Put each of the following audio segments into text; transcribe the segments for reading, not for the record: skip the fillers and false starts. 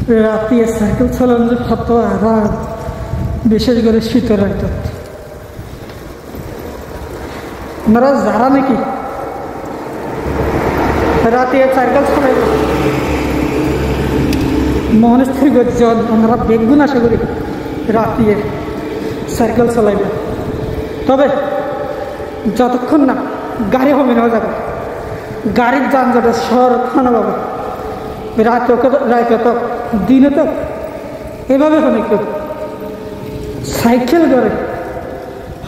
রাতে সাইকেল চালানো যে কত আরাম, বিশেষ করে শীতের রাত। আপনারা যারা নাকি রাতে সাইকেল চালাইব মনস্থির করছেন, ওনারা বেগুন আশা করি রাতে সাইকেল চালাইবে। তবে যতক্ষণ না গাড়ি হবে না যাবে, গাড়ির যানজটের শহর খানা পাবে রাতে তো দিনে তো এভাবে অনেক সাইকেল করে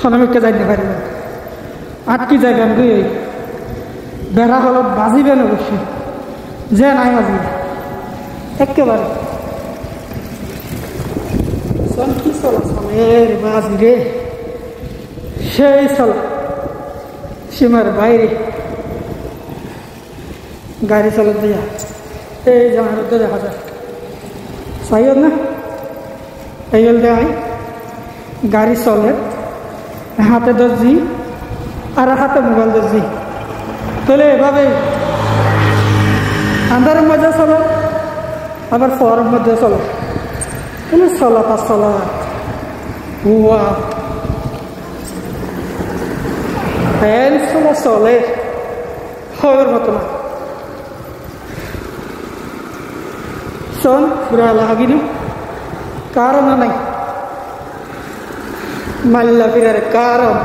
অনেকটা যাইতে পারি না। আটটি যাইবেন দুই বেড়া হলত বাজিবেন অবশ্যই, যে নাই বাজিবে একেবারে কি চলাচলের বাজি রে, সেই চলা সীমার বাইরে গাড়ি চালাতে দিয়া এই জামার দেখা যায় সাইড না এই দেয় গাড়ি চলে, হাতে দর্জি আর হাতে মোবাইল দর্জি, তাহলে এভাবে আন্ধারের মধ্যে চলে আবার ফরের মধ্যে চলে, তাহলে চলা তা চলা হুয়া ফ্যান চলা চলে হওয়ার মতো না। শোন পুরা লাগিনি কারণ নাই মাল্লা ফিরার কারণ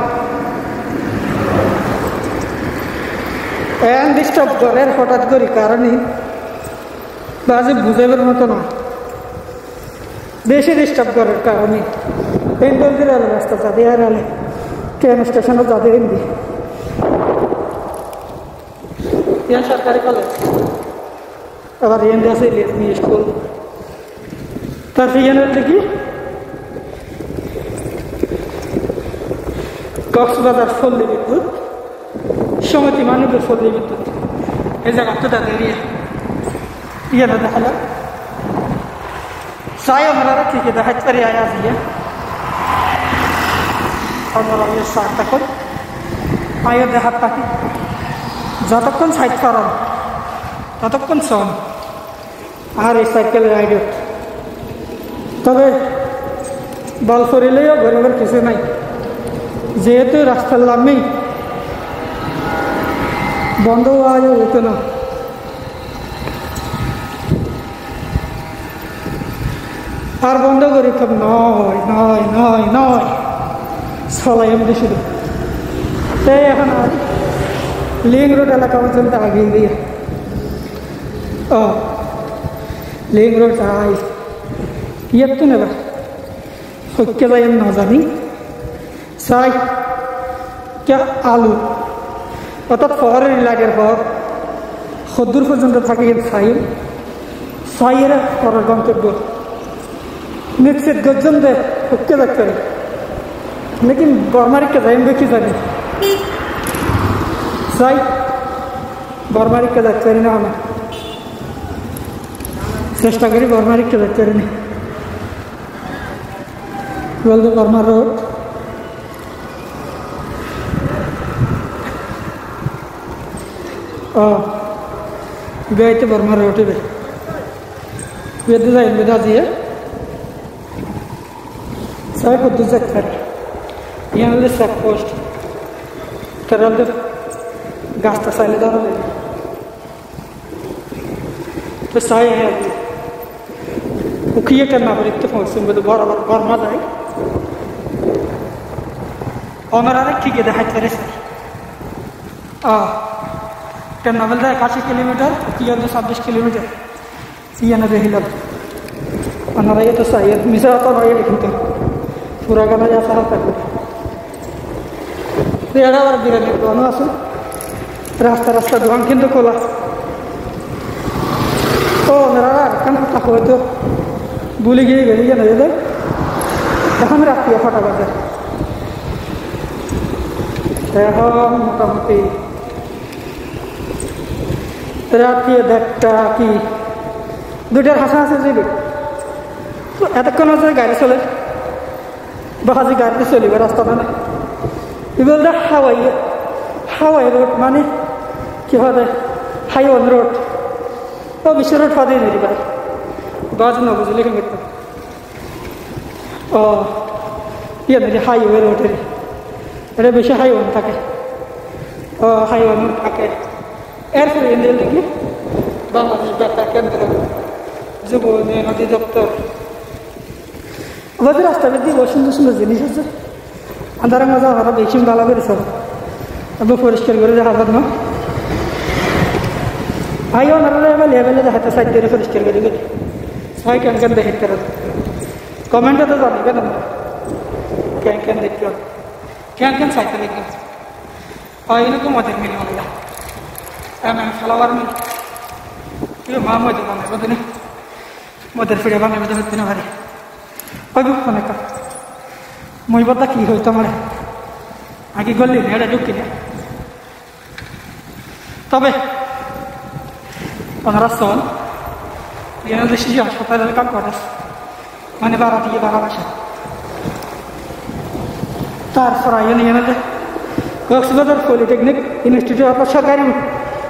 ফ্যান ডিস্টার্ব করে হঠাৎ করি কারণই বাজে বুঝাবার মতো না, বেশি ডিস্টার্ব করার কারণে পেন্ডল দিয়ে আলো রাস্তা যাতে আর আলে ট্রেন স্টেশনে যাদের হিন্দি সরকারি কলেজ আবার এন্ডে আছে স্কুল, তার ফিয়ানের দেখি কক্সবাজার পল্লী বিদ্যুৎ সমিতি মানবের পল্লী বিদ্যুৎ এই জায়গাটা তাদের ইয়াটা দেখালো চাই আমরা ঠিকই দেখাতে পারি আয় আসিয়ে তখন আয়ও দেখার থাকি যতক্ষণ সাইড করেন ততক্ষণ শোন আর এই সাইকেল রাইডে। তবে বল করিলেও গরিবের কিছু নাই, যেহেতু রাস্তার লামেই বন্ধ হওয়া যেত না। আর বন্ধ করি তো নয় নয় নয় নয় চলাই এমনি শুধু তাই এখন আর লিং রোড এলাকা পর্যন্ত আগে দিয়ে লিং রোড যাই ইয়ার তো নেবার সত্য যাই আমি না জানি চাই কে আলু অর্থাৎ শহরের এলাকার পর সদ্দূর পর্যন্ত থাকে চাইয়ের পরের গন্তব্য নিশ্চিত গর্জন দেয় সত্য দেখতে হবে, লেকিন বর্মারিককে যাই আমি কি জানি চাই বর্মারিককে দেখতে পারি না, আমি চেষ্টা করি বর্মারিককে দেখতে পারি না। বলতে বর্মা রোড গাইতে বর্মা রোড বেদে যাই বেদা দিয়ে সাহেব উদ্দুর যাচ্ছে ইয়ানলে চেকপোস্ট তারা গাছটা চাইলে ধরা তো চাই উখিয়ে কেন নাগরিকতে পৌঁছুন বলে বরাবর বর্মা যায় অনারা ঠিকই দেখাতে পেরেছে নভেল দেয় 81 কিলোমিটার, ইয়াতে 26 কিলোমিটার ইয়ানা দেখিল ওনারা তো চাই মিশা তো নয় কিন্তু পুরা গানা যা সারা থাকবে এরা আবার বিরিয়ানির দোকানও আছে, রাস্তা রাস্তা দোকান কিন্তু খোলা। তো ওনারা কেন কথা হয়তো ভুলে গিয়ে বেরিয়ে না যেতে এখন রাত্রিও ফাটা বাজার এখন মোটামুটি রাত্রি 1:30 কি 2টার হাসাহাসি যাবে। তো এতক্ষণ আছে গাড়ি চলে বাহাজি গাড়িতে চলিবে রাস্তাটা নেই এগুলো হাওয়াই রোড মানে কি হবে হাইওয়ান রোড তো বিশ্ব রোড ফাঁদে নিতে পারে বাজ না বুঝলে কেন করতাম ও ইয়ে না যে হাইওয়ে রোডের এটা বেশি হাইওয়ে থাকে ও হাইওয়ে থাকে এরপরে এদের দেখি বাংলাদেশ বেতার কেন্দ্র যুব উন্নয়ন অধিদপ্তর আমাদের রাস্তা বেদি সুন্দর সুন্দর জিনিস আছে আন্ধারের মজা আমরা বেশি ভালো করেছ একদম পরিষ্কার করে দেখা যাক না আই ওনারা লেভেলে দেখাতে সাইড দিয়ে পরিষ্কার করে গেলে সাই কেন কেন দেখতে কমেন্টে তো জানাবেন আমরা কেন কেন দেখতে কেন কেন সাইতে দেখবেন এরকম মদের মিল মনে ফ্লাওয়ার মিল মা মজা বানাবো দিনে মদের ফিরে বানাবো দিনে ভারি ওই অনেক মই বদা কি হইতো আমার আগে গলি এটা ঢুকি না তবে ওনারা শোন এনাদের শিশু হাসপাতালের কাম করে মানে 12 থেকে 12 মাসে তারপর এনাদের কক্সবাজার পলিটেকনিক ইনস্টিটিউট অফ সরকারি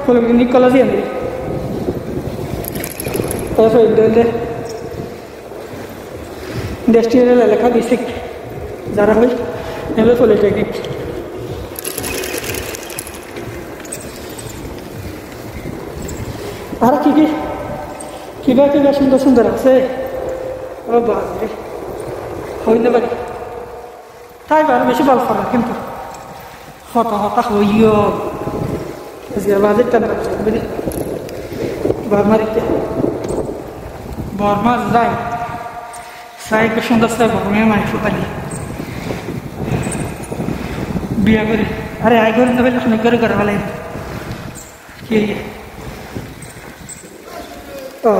পলিটেকনিক কলেজে এনে ইন্ডাস্ট্রিয়াল এলাকা বেসিক যারা হয় এগুলো পলিটেকনিক আর কি কি কিবা কিবা সুন্দর সুন্দর আছে ও বাজরে হইতে পারি তাই আর বেশি ভালো করা কিন্তু হতা হইও বাজেট টান বুঝলি বর্মা যায় সাইকে সুন্দর সাই বর্মে মাই ফুটালি বিয়া করে আরে আই করে নেবে অনেক করে ভালো কি ও